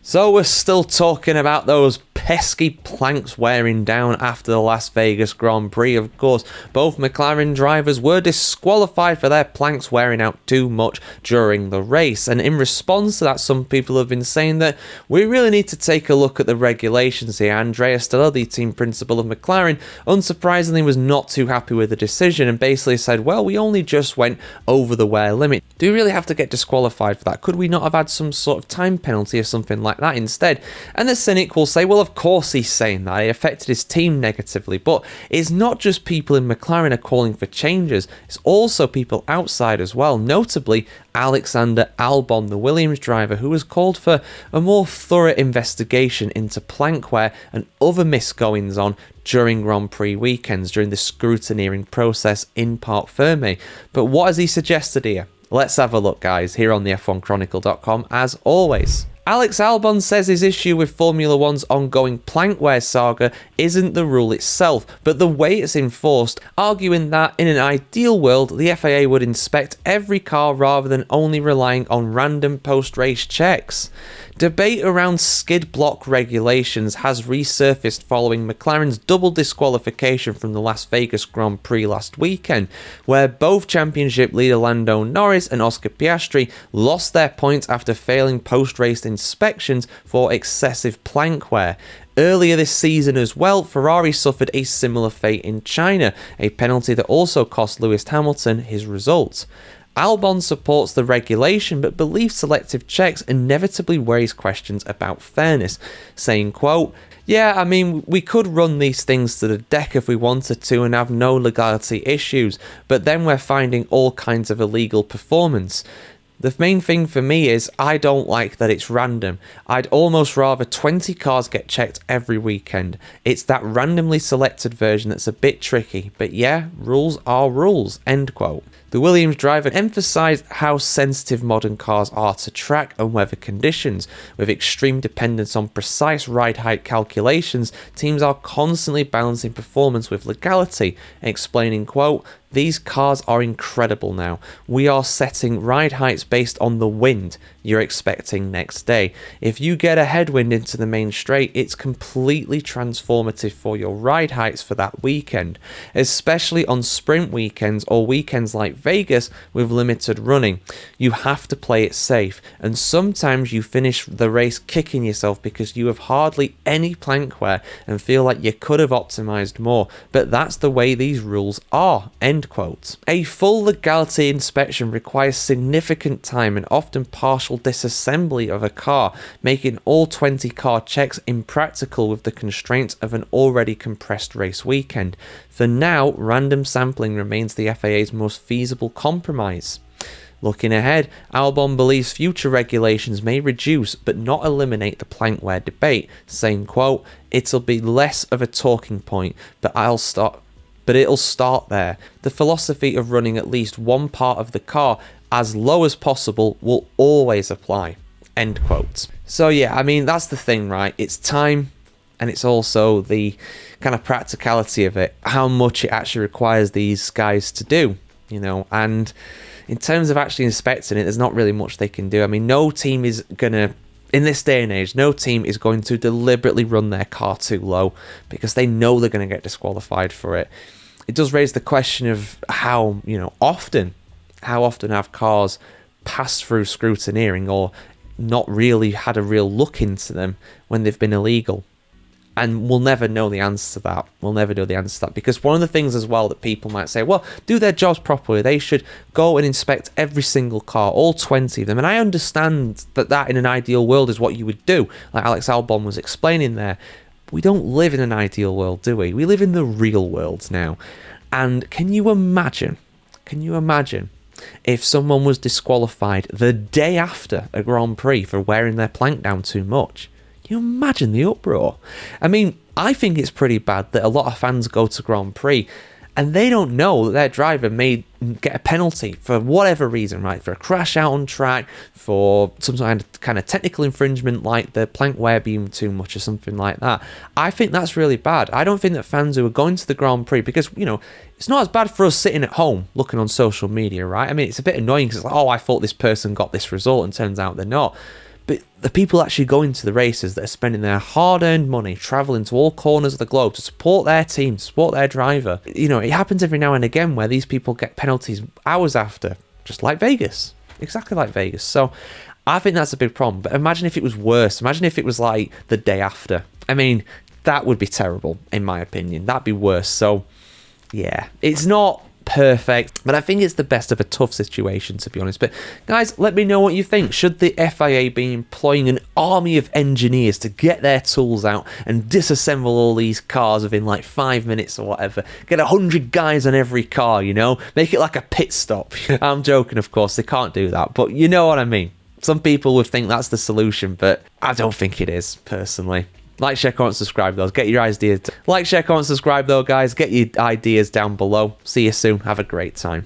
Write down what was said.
So we're still talking about those pesky planks wearing down after the Las Vegas Grand Prix. Of course, both McLaren drivers were disqualified for their planks wearing out too much during the race. And in response to that, some people have been saying that we really need to take a look at the regulations here. Andrea Stella, the team principal of McLaren, unsurprisingly was not too happy with the decision and basically said, well, we only just went over the wear limit. Do we really have to get disqualified for that? Could we not have had some sort of time penalty or something like that instead? And the cynic will say, well, of course he's saying that. It affected his team negatively. But it's not just people in McLaren are calling for changes. It's also people outside as well. Notably, Alexander Albon, the Williams driver, who has called for a more thorough investigation into plank wear and other misgoings on during Grand Prix weekends during the scrutineering process in Parc Ferme. But what has he suggested here? Let's have a look, guys, here on the F1Chronicle.com, as always. Alex Albon says his issue with Formula One's ongoing plank wear saga isn't the rule itself, but the way it's enforced, arguing that in an ideal world, the FIA would inspect every car rather than only relying on random post-race checks. Debate around skid block regulations has resurfaced following McLaren's double disqualification from the Las Vegas Grand Prix last weekend, where both championship leader Lando Norris and Oscar Piastri lost their points after failing post-race inspections for excessive plank wear. Earlier this season as well, Ferrari suffered a similar fate in China, a penalty that also cost Lewis Hamilton his results. Albon supports the regulation but believes selective checks inevitably raise questions about fairness, saying, quote, yeah, I mean, we could run these things to the deck if we wanted to and have no legality issues, but then we're finding all kinds of illegal performance. The main thing for me is I don't like that it's random. I'd almost rather 20 cars get checked every weekend. It's that randomly selected version that's a bit tricky, but yeah, rules are rules, end quote. The Williams driver emphasised how sensitive modern cars are to track and weather conditions. With extreme dependence on precise ride height calculations, teams are constantly balancing performance with legality, explaining, quote, these cars are incredible now. We are setting ride heights based on the wind you're expecting next day. If you get a headwind into the main straight, it's completely transformative for your ride heights for that weekend, especially on sprint weekends or weekends like Vegas with limited running. You have to play it safe, and sometimes you finish the race kicking yourself because you have hardly any plank wear and feel like you could have optimized more, but that's the way these rules are, end quote. A full legality inspection requires significant time and often partial disassembly of a car, making all 20 car checks impractical with the constraints of an already compressed race weekend. For now, random sampling remains the FIA's most feasible compromise. Looking ahead, Albon believes future regulations may reduce but not eliminate the plank wear debate, saying, quote, it'll be less of a talking point, but it'll start there. The philosophy of running at least one part of the car as low as possible will always apply, end quote. So yeah, I mean, that's the thing, right? It's time, and it's also the kind of practicality of it, how much it actually requires these guys to do, you know, and in terms of actually inspecting it, there's not really much they can do. I mean, no team is gonna, in this day and age, no team is going to deliberately run their car too low because they know they're going to get disqualified for it. It does raise the question of how often have cars passed through scrutineering or not really had a real look into them when they've been illegal. And we'll never know the answer to that. We'll never know the answer to that. Because one of the things as well that people might say, well, do their jobs properly. They should go and inspect every single car, all 20 of them. And I understand that in an ideal world is what you would do, like Alex Albon was explaining there. We don't live in an ideal world, do we? We live in the real world now. And can you imagine if someone was disqualified the day after a Grand Prix for wearing their plank down too much? Can you imagine the uproar? I mean, I think it's pretty bad that a lot of fans go to Grand Prix and they don't know that their driver may get a penalty for whatever reason, right? For a crash out on track, for some kind of technical infringement like the plank wear being too much or something like that. I think that's really bad. I don't think that fans who are going to the Grand Prix, because, it's not as bad for us sitting at home looking on social media, right? I mean, it's a bit annoying because it's like, oh, I thought this person got this result and turns out they're not. But the people actually going to the races that are spending their hard-earned money, travelling to all corners of the globe to support their team, to support their driver. You know, it happens every now and again where these people get penalties hours after, just like Vegas. Exactly like Vegas. So I think that's a big problem. But imagine if it was worse. Imagine if it was like the day after. I mean, that would be terrible, in my opinion. That'd be worse. So, yeah, it's not perfect, but I think it's the best of a tough situation, to be honest. But guys, let me know what you think. Should the FIA be employing an army of engineers to get their tools out and disassemble all these cars within like 5 minutes or whatever? Get 100 guys on every car, you know? Make it like a pit stop. I'm joking, of course. They can't do that, but you know what I mean. Some people would think that's the solution, but I don't think it is, personally. Like, share, comment, subscribe, though. Get your ideas. Like, share, comment, subscribe, though, guys. Get your ideas down below. See you soon. Have a great time.